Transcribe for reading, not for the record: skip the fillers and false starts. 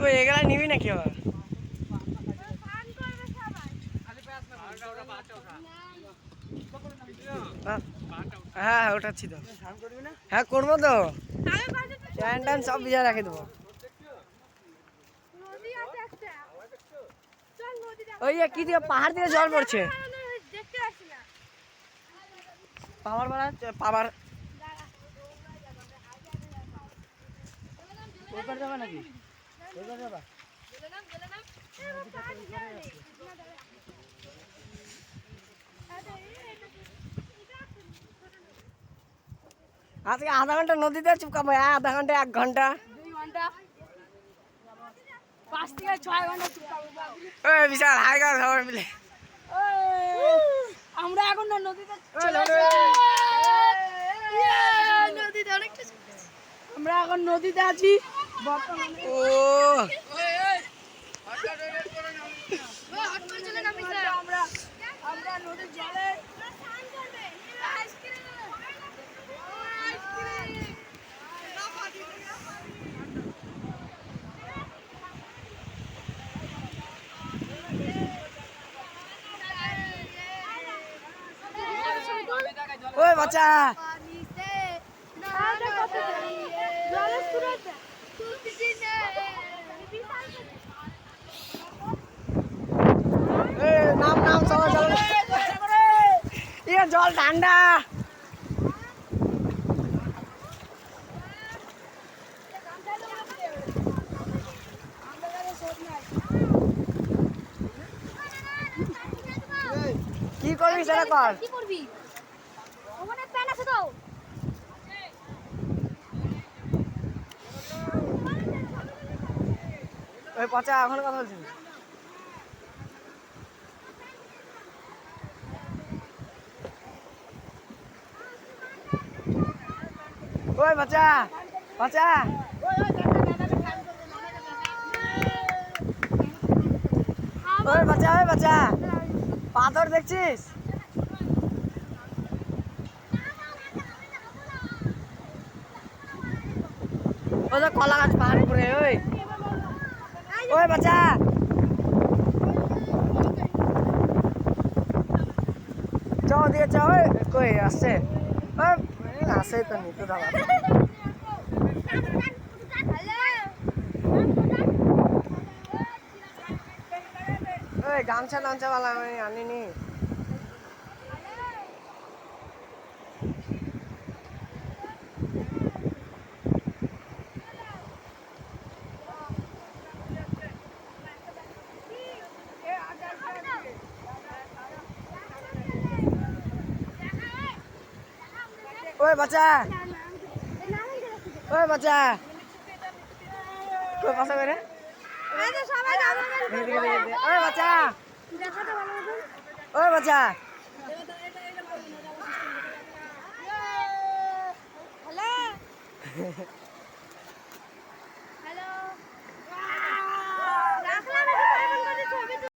ওই এগুলা নিবি নাকি আবার? হ্যাঁ হ্যাঁ ওঠাচ্ছি তো। হ্যাঁ করবো তো, ট্যান ট্যান সব ভিজা রেখে দেবো। ওই কি দিয়ে পাহাড় দিয়ে জল পড়ছে, পাওয়ার বাড়া পাওয়ার ওইবার যাবা নাকি? ওইবার যাবা? আজকে আধা ঘন্টা নদীতে চুপকাবো, আধা ঘন্টা 1 ঘন্টা 2 ঘন্টা 5 থেকে 6 ঘন্টা চুপকাবো। বিশাল হাই গাছ সবাই মিলে আমরা এখন নদীতে চলে আসি। নদীতে অনেকটা আমরা এখন নদীতে আছি বর্তমানে। ও আমরা নদীর জলে ওই বাচ্চা নাম নাম সবাই জল, ইয়ে জল ঠান্ডা। কি করবি সেটা কর। কি করবি? ওখানে প্যান আছে তো। ওই পচা এখন কথা বলছিস? ওই বাচ্চা বাচ্চা ওই বাচ্চা ওই বাচ্চা পাথর দেখছিস? ওই তো কলা গাছ পাহাড় উপরে। ওই ওই বাচ্চা চ দিয়ে চ। ওই কই আসছে? ওই আসে তো নি তো দাদা। ওই গামছা টামছা वाला আমি আনিনি। ওই বাচ্চা ওই বাচ্চা কই পাশে বেরে? ওই বাচ্চা ওই বাচ্চা হ্যালো